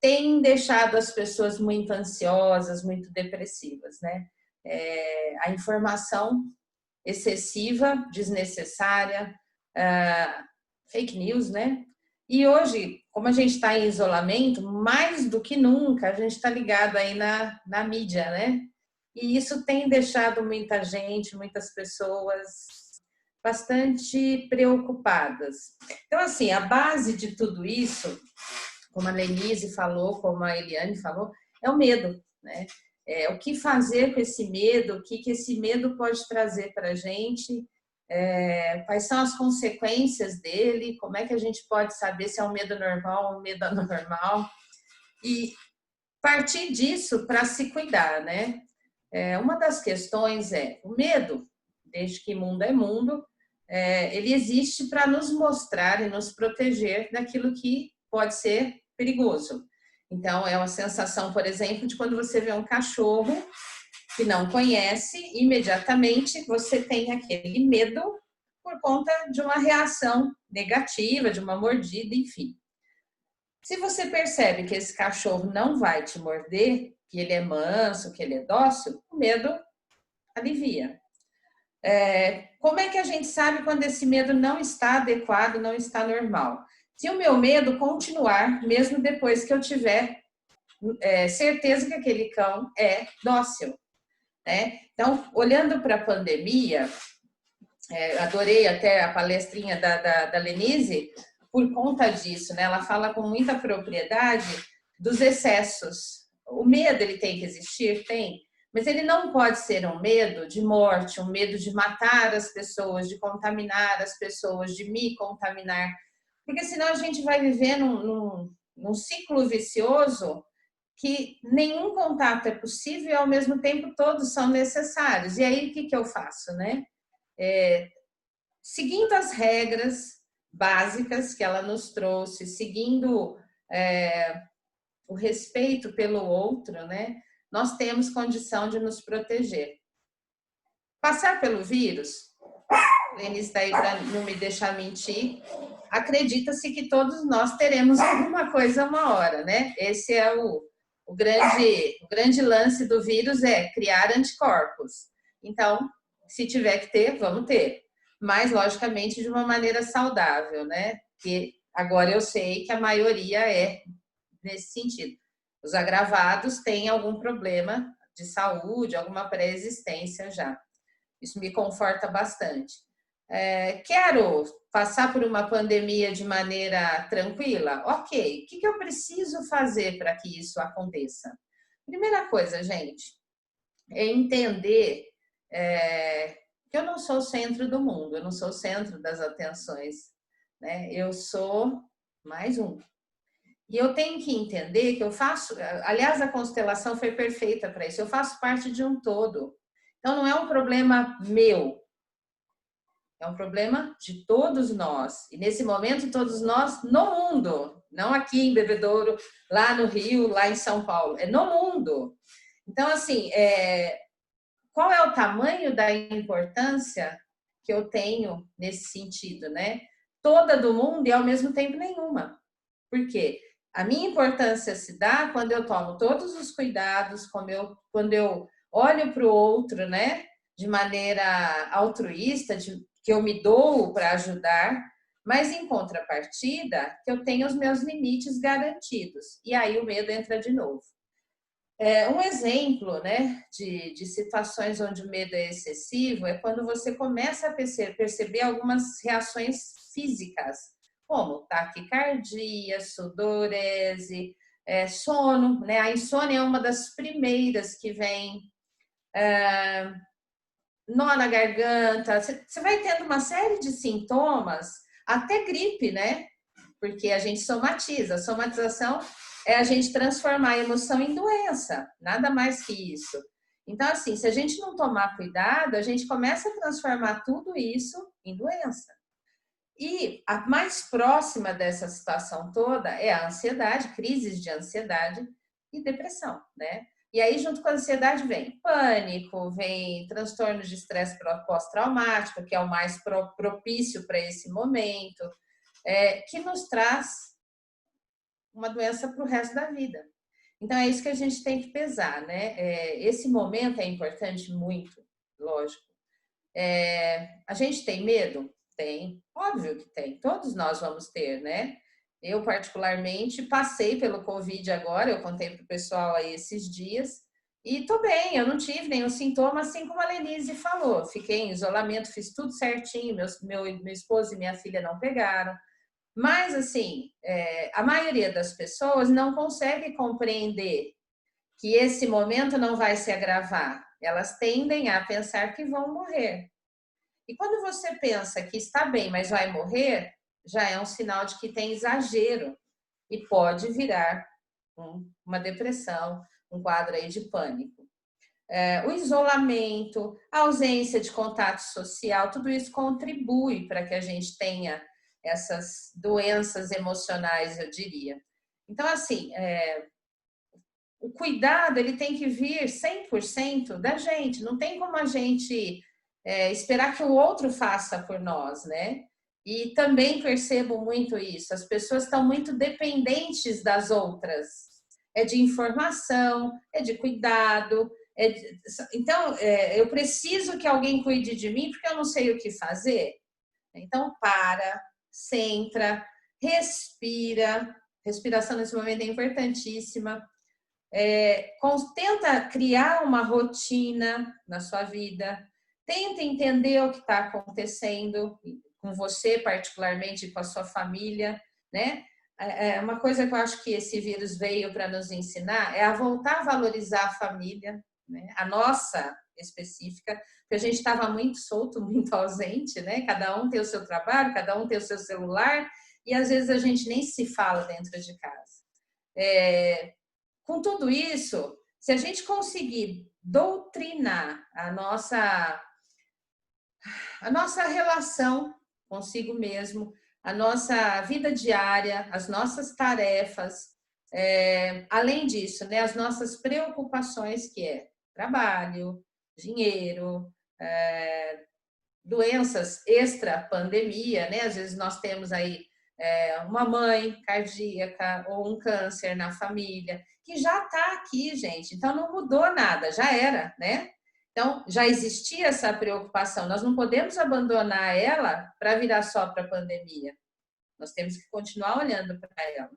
tem deixado as pessoas muito ansiosas, muito depressivas, né? A informação excessiva, desnecessária, fake news, né? E hoje, como a gente está em isolamento, mais do que nunca, a gente está ligado aí na mídia, né? E isso tem deixado muita gente, muitas pessoas bastante preocupadas. Então, assim, a base de tudo isso, como a Lenise falou, como a Eliane falou, é o medo, né? O que fazer com esse medo, o que esse medo pode trazer para a gente, quais são as consequências dele, como é que a gente pode saber se é um medo normal ou um medo anormal, e partir disso para se cuidar, né? Uma das questões é o medo, desde que mundo é mundo, ele existe para nos mostrar e nos proteger daquilo que pode ser perigoso. Então, é uma sensação, por exemplo, de quando você vê um cachorro que não conhece, imediatamente você tem aquele medo por conta de uma reação negativa, de uma mordida, enfim. Se você percebe que esse cachorro não vai te morder, que ele é manso, que ele é dócil, o medo alivia. Como é que a gente sabe quando esse medo não está adequado, não está normal? Se o meu medo continuar, mesmo depois que eu tiver certeza que aquele cão é dócil, né? Então, olhando para a pandemia, adorei até a palestrinha da Lenise por conta disso, né? Ela fala com muita propriedade dos excessos. O medo, ele tem que existir? Tem. Mas ele não pode ser um medo de morte, um medo de matar as pessoas, de contaminar as pessoas, de me contaminar. Porque senão a gente vai viver num ciclo vicioso que nenhum contato é possível e, ao mesmo tempo, todos são necessários. E aí, o que eu faço, né? Seguindo as regras básicas que ela nos trouxe, seguindo o respeito pelo outro, né? Nós temos condição de nos proteger. Passar pelo vírus, Lenise está aí para não me deixar mentir, acredita-se que todos nós teremos alguma coisa uma hora, né? Esse é o grande lance do vírus, é criar anticorpos. Então, se tiver que ter, vamos ter. Mas, logicamente, de uma maneira saudável, né? Que agora eu sei que a maioria é nesse sentido. Os agravados têm algum problema de saúde, alguma pré-existência já. Isso me conforta bastante. Quero passar por uma pandemia de maneira tranquila? Ok. O que eu preciso fazer para que isso aconteça? Primeira coisa, gente, é entender que eu não sou o centro do mundo, eu não sou o centro das atenções, né? Eu sou mais um. E eu tenho que entender que eu faço, aliás, a constelação foi perfeita para isso, eu faço parte de um todo. Então, não é um problema meu, é um problema de todos nós. E nesse momento, todos nós no mundo, não aqui em Bebedouro, lá no Rio, lá em São Paulo, é no mundo. Então, assim, qual é o tamanho da importância que eu tenho nesse sentido, né? Toda do mundo e ao mesmo tempo nenhuma. Por quê? A minha importância se dá quando eu tomo todos os cuidados, quando eu olho para o outro, né? De maneira altruísta, que eu me dou para ajudar, mas em contrapartida, que eu tenho os meus limites garantidos. E aí o medo entra de novo. Um exemplo, né, de situações onde o medo é excessivo é quando você começa a perceber algumas reações físicas, como taquicardia, sudorese, sono, né? A insônia é uma das primeiras que vem, nó na garganta, você vai tendo uma série de sintomas, até gripe, né? Porque a gente somatiza. A somatização é a gente transformar a emoção em doença, nada mais que isso. Então, assim, se a gente não tomar cuidado, a gente começa a transformar tudo isso em doença. E a mais próxima dessa situação toda é a ansiedade, crises de ansiedade e depressão, né? E aí, junto com a ansiedade, vem pânico, vem transtorno de estresse pós-traumático, que é o mais propício para esse momento, que nos traz uma doença para o resto da vida. Então, é isso que a gente tem que pesar, né? Esse momento é importante muito, lógico. A gente tem medo? Tem, óbvio que tem. Todos nós vamos ter, né? Eu, particularmente, passei pelo Covid agora, eu contei para o pessoal aí esses dias, e tô bem, eu não tive nenhum sintoma, assim como a Lenise falou. Fiquei em isolamento, fiz tudo certinho, meu esposo e minha filha não pegaram. Mas, assim, a maioria das pessoas não consegue compreender que esse momento não vai se agravar. Elas tendem a pensar que vão morrer. E quando você pensa que está bem, mas vai morrer, já é um sinal de que tem exagero e pode virar uma depressão, um quadro aí de pânico. O isolamento, a ausência de contato social, tudo isso contribui para que a gente tenha essas doenças emocionais, eu diria. Então, assim, o cuidado ele tem que vir 100% da gente, não tem como a gente esperar que o outro faça por nós, né? E também percebo muito isso, as pessoas estão muito dependentes das outras, é de informação, é de cuidado, então eu preciso que alguém cuide de mim porque eu não sei o que fazer. Então para, centra, respira, respiração nesse momento é importantíssima. Tenta criar uma rotina na sua vida, tenta entender o que está acontecendo com você, particularmente com a sua família, né? Uma coisa que eu acho que esse vírus veio para nos ensinar é a voltar a valorizar a família, né? A nossa específica, porque a gente estava muito solto, muito ausente, né? Cada um tem o seu trabalho, cada um tem o seu celular, e às vezes a gente nem se fala dentro de casa. Com tudo isso, se a gente conseguir doutrinar a nossa relação consigo mesmo, a nossa vida diária, as nossas tarefas, além disso, né, as nossas preocupações, que é trabalho, dinheiro, doenças extra-pandemia, né? Às vezes nós temos aí uma mãe cardíaca ou um câncer na família, que já está aqui, gente. Então não mudou nada, já era, né? Então já existia essa preocupação. Nós não podemos abandonar ela para virar só para a pandemia. Nós temos que continuar olhando para ela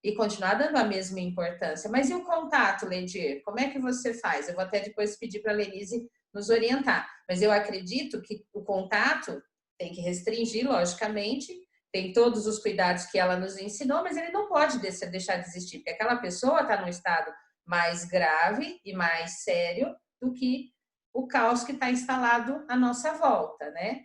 e continuar dando a mesma importância. Mas e o contato, Ledir? Como é que você faz? Eu vou até depois pedir para a Lenise nos orientar. Mas eu acredito que o contato tem que restringir, logicamente, tem todos os cuidados que ela nos ensinou, mas ele não pode deixar de existir, porque aquela pessoa está num estado mais grave e mais sério do que o caos que está instalado à nossa volta, né?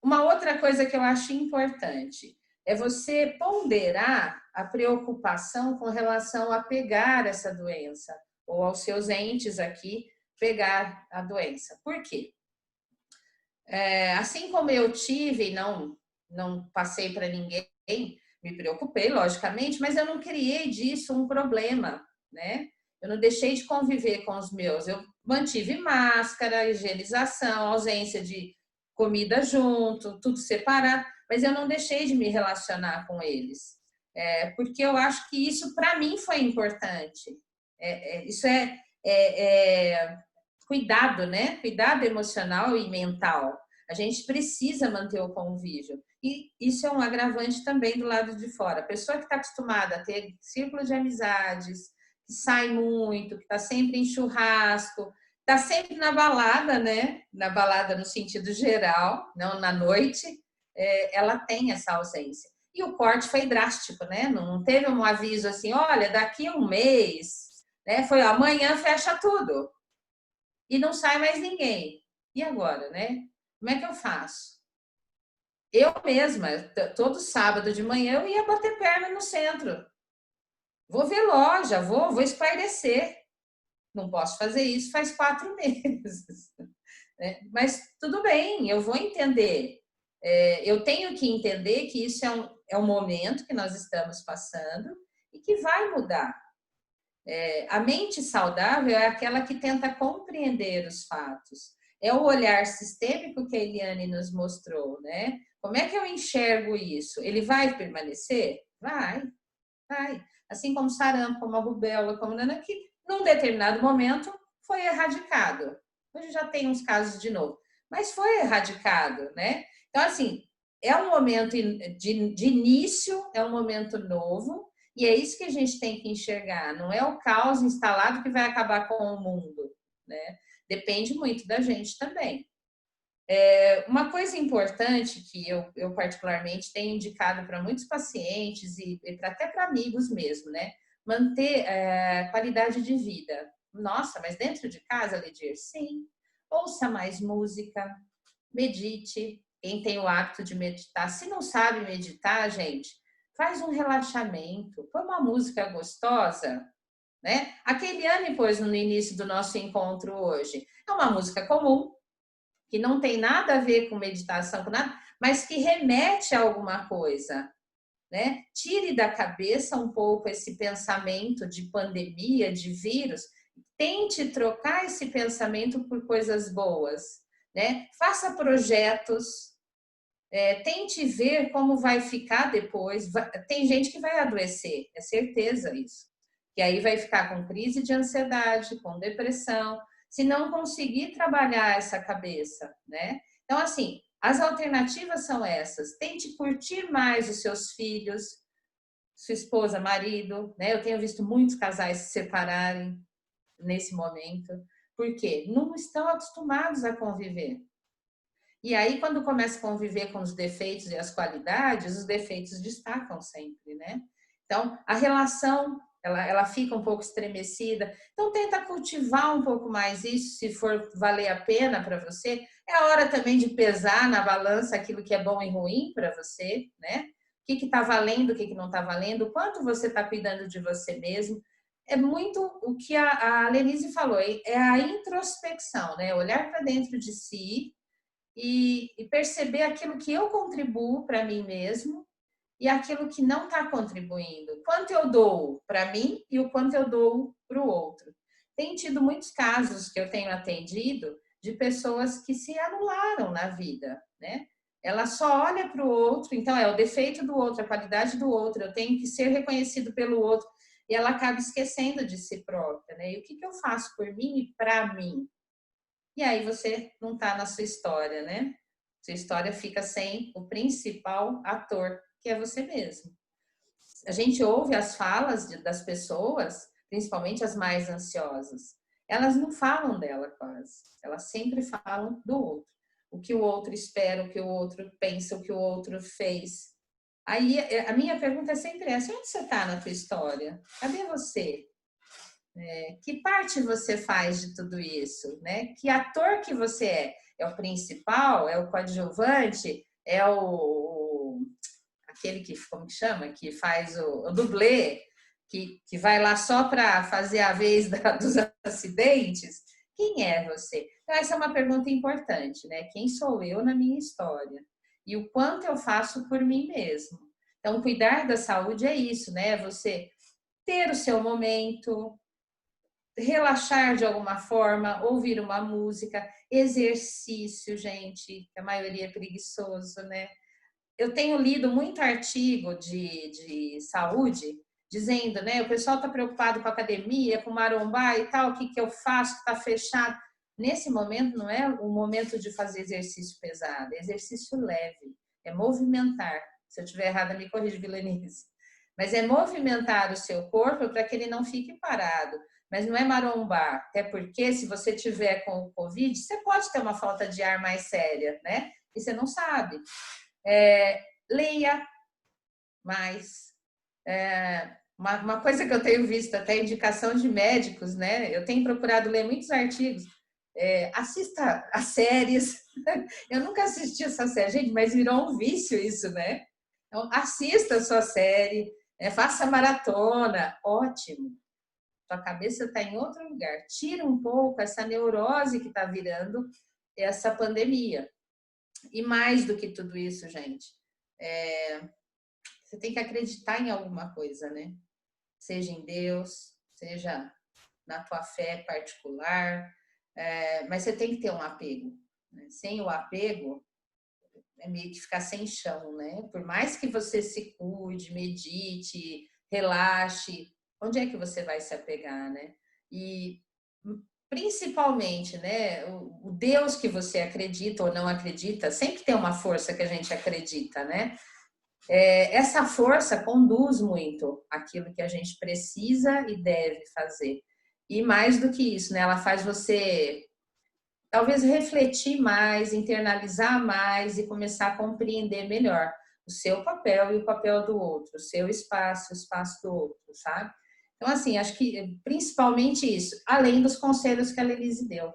Uma outra coisa que eu acho importante é você ponderar a preocupação com relação a pegar essa doença, ou aos seus entes aqui pegar a doença. Por quê? Assim como eu tive, não passei para ninguém, me preocupei, logicamente, mas eu não criei disso um problema, né? Eu não deixei de conviver com os meus. Eu mantive máscara, higienização, ausência de comida junto, tudo separado, mas eu não deixei de me relacionar com eles. Porque eu acho que isso, para mim, foi importante. Isso cuidado, né? Cuidado emocional e mental. A gente precisa manter o convívio. E isso é um agravante também do lado de fora. A pessoa que está acostumada a ter círculo de amizades, que sai muito, que está sempre em churrasco, está sempre na balada, né? Na balada no sentido geral, não na noite, ela tem essa ausência. E o corte foi drástico, né? Não teve um aviso assim, olha, daqui a um mês, né? Foi amanhã fecha tudo e não sai mais ninguém. E agora, né? Como é que eu faço? Eu mesma, todo sábado de manhã, eu ia bater perna no centro. Vou ver loja, vou espairecer. Não posso fazer isso faz 4 meses. Mas tudo bem, eu vou entender. Eu tenho que entender que isso é um momento que nós estamos passando e que vai mudar. A mente saudável é aquela que tenta compreender os fatos. É o olhar sistêmico que a Eliane nos mostrou, né? Como é que eu enxergo isso? Ele vai permanecer? Vai. Vai. Assim como sarampo, como a rubéola, como nana, que num determinado momento foi erradicado. Hoje já tem uns casos de novo, mas foi erradicado, né? Então, assim, é um momento de início, é um momento novo, e é isso que a gente tem que enxergar. Não é o caos instalado que vai acabar com o mundo, né? Depende muito da gente também. Uma coisa importante que eu particularmente tenho indicado para muitos pacientes e até para amigos mesmo, né? Manter qualidade de vida. Nossa, mas dentro de casa, Lidir? Sim. Ouça mais música, medite. Quem tem o hábito de meditar, se não sabe meditar, gente, faz um relaxamento, põe uma música gostosa, né? A Keiliane pôs no início do nosso encontro hoje. É uma música comum, que não tem nada a ver com meditação, com nada, mas que remete a alguma coisa, né? Tire da cabeça um pouco esse pensamento de pandemia, de vírus, tente trocar esse pensamento por coisas boas, né? Faça projetos, tente ver como vai ficar depois. Tem gente que vai adoecer, é certeza isso. Que aí vai ficar com crise de ansiedade, com depressão, se não conseguir trabalhar essa cabeça, né? Então, assim, as alternativas são essas. Tente curtir mais os seus filhos, sua esposa, marido, né? Eu tenho visto muitos casais se separarem nesse momento, porque não estão acostumados a conviver. E aí, quando começa a conviver com os defeitos e as qualidades, os defeitos destacam sempre, né? Então, a relação, ela fica um pouco estremecida. Então, tenta cultivar um pouco mais isso, se for valer a pena para você. É a hora também de pesar na balança aquilo que é bom e ruim para você, né? O que está valendo, o que não está valendo, o quanto você está cuidando de você mesmo. É muito o que a Lenise falou, é a introspecção, né? Olhar para dentro de si e perceber aquilo que eu contribuo para mim mesmo e aquilo que não está contribuindo. Quanto eu dou para mim e o quanto eu dou para o outro. Tem tido muitos casos que eu tenho atendido de pessoas que se anularam na vida, né? Ela só olha para o outro, então é o defeito do outro, a qualidade do outro, eu tenho que ser reconhecido pelo outro, e ela acaba esquecendo de si própria, né? E o que eu faço por mim e para mim? E aí você não está na sua história, né? Sua história fica sem o principal ator, que é você mesmo. A gente ouve as falas das pessoas, principalmente as mais ansiosas. Elas não falam dela quase. Elas sempre falam do outro. O que o outro espera, o que o outro pensa, o que o outro fez. Aí a minha pergunta é sempre essa: onde você está na tua história? Cadê você? Que parte você faz de tudo isso, né? Que ator que você é? É o principal? É o coadjuvante? É o aquele que, como que chama? Que faz o dublê, que vai lá só para fazer a vez dos acidentes? Quem é você? Então, essa é uma pergunta importante, né? Quem sou eu na minha história? E o quanto eu faço por mim mesmo? Então, cuidar da saúde é isso, né? Você ter o seu momento, relaxar de alguma forma, ouvir uma música, exercício, gente, que a maioria é preguiçoso, né? Eu tenho lido muito artigo de saúde dizendo, né? O pessoal está preocupado com a academia, com maromba e tal, o que eu faço? Está fechado. Nesse momento não é o momento de fazer exercício pesado, é exercício leve, é movimentar. Se eu estiver errada, me corrija, Vilenice. Mas é movimentar o seu corpo para que ele não fique parado. Mas não é marombar, até porque se você tiver com o Covid, você pode ter uma falta de ar mais séria, né? E você não sabe. Leia mais. Uma coisa que eu tenho visto, até indicação de médicos, né? Eu tenho procurado ler muitos artigos. Assista a séries. Eu nunca assisti essa série, gente, mas virou um vício isso, né? Então, assista a sua série, faça maratona, ótimo. Sua cabeça está em outro lugar. Tira um pouco essa neurose que está virando essa pandemia. E mais do que tudo isso, gente, você tem que acreditar em alguma coisa, né? Seja em Deus, seja na tua fé particular, mas você tem que ter um apego. Né? Sem o apego, é meio que ficar sem chão, né? Por mais que você se cuide, medite, relaxe. Onde é que você vai se apegar, né? E principalmente, né, o Deus que você acredita ou não acredita, sempre tem uma força que a gente acredita, né? Essa força conduz muito aquilo que a gente precisa e deve fazer. E mais do que isso, né, ela faz você talvez refletir mais, internalizar mais e começar a compreender melhor o seu papel e o papel do outro, o seu espaço, o espaço do outro, sabe? Então, assim, acho que principalmente isso, além dos conselhos que a Lelise deu,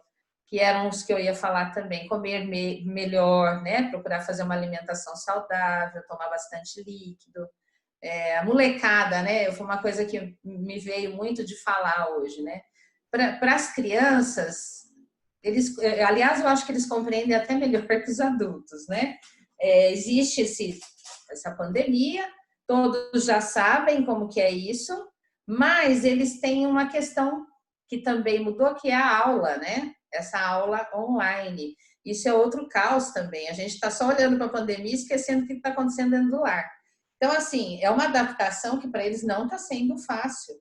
que eram os que eu ia falar também, comer melhor, né? Procurar fazer uma alimentação saudável, tomar bastante líquido. A molecada, né? Foi uma coisa que me veio muito de falar hoje, né? Para as crianças, eles, aliás, eu acho que eles compreendem até melhor que os adultos, né? Existe essa pandemia, todos já sabem como que é isso, mas eles têm uma questão que também mudou, que é a aula, né? Essa aula online. Isso é outro caos também. A gente está só olhando para a pandemia, esquecendo o que está acontecendo dentro do lar. Então, assim, é uma adaptação que para eles não está sendo fácil.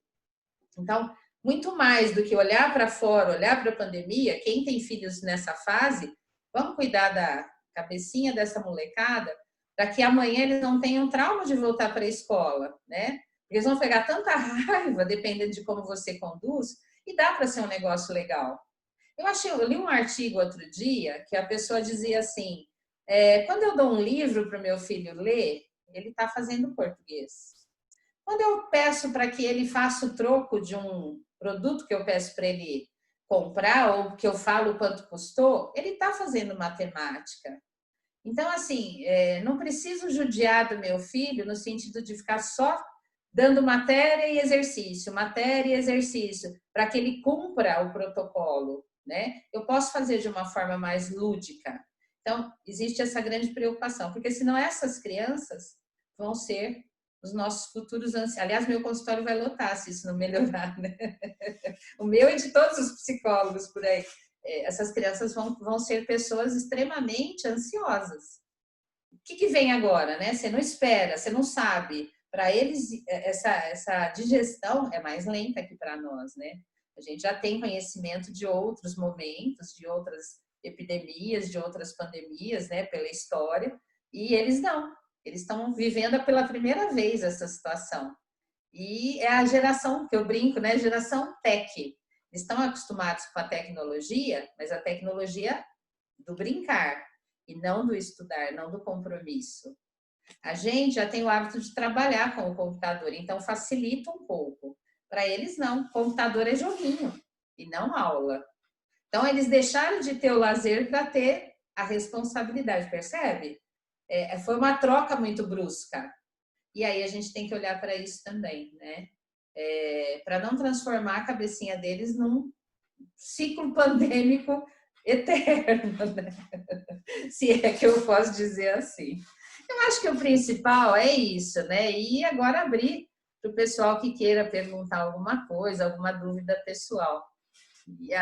Então, muito mais do que olhar para fora, olhar para a pandemia, quem tem filhos nessa fase, vamos cuidar da cabecinha dessa molecada, para que amanhã eles não tenham trauma de voltar para a escola, né? Eles vão pegar tanta raiva, dependendo de como você conduz, e dá para ser um negócio legal. Eu li um artigo outro dia que a pessoa dizia assim: quando eu dou um livro para o meu filho ler, ele está fazendo português. Quando eu peço para que ele faça o troco de um produto que eu peço para ele comprar ou que eu falo quanto custou, ele está fazendo matemática. Então, assim, não preciso judiar do meu filho no sentido de ficar só dando matéria e exercício, para que ele cumpra o protocolo, né? Eu posso fazer de uma forma mais lúdica. Então, existe essa grande preocupação, porque senão essas crianças vão ser os nossos futuros anciãos. Aliás, meu consultório vai lotar se isso não melhorar, né? O meu e de todos os psicólogos por aí. Essas crianças vão ser pessoas extremamente ansiosas. O que vem agora, né? Você não espera, você não sabe. Para eles, essa digestão é mais lenta que para nós, né? A gente já tem conhecimento de outros momentos, de outras epidemias, de outras pandemias, né? Pela história, e eles não. Eles estão vivendo pela primeira vez essa situação. E é a geração, que eu brinco, né? Geração tech. Eles estão acostumados com a tecnologia, mas a tecnologia do brincar e não do estudar, não do compromisso. A gente já tem o hábito de trabalhar com o computador, então facilita um pouco. Para eles, não. Computador é joguinho e não aula. Então, eles deixaram de ter o lazer para ter a responsabilidade, percebe? Foi uma troca muito brusca. E aí a gente tem que olhar para isso também, né? Para não transformar a cabecinha deles num ciclo pandêmico eterno, né? Se é que eu posso dizer assim. Eu acho que o principal é isso, né? E agora abrir para o pessoal que queira perguntar alguma coisa, alguma dúvida pessoal. E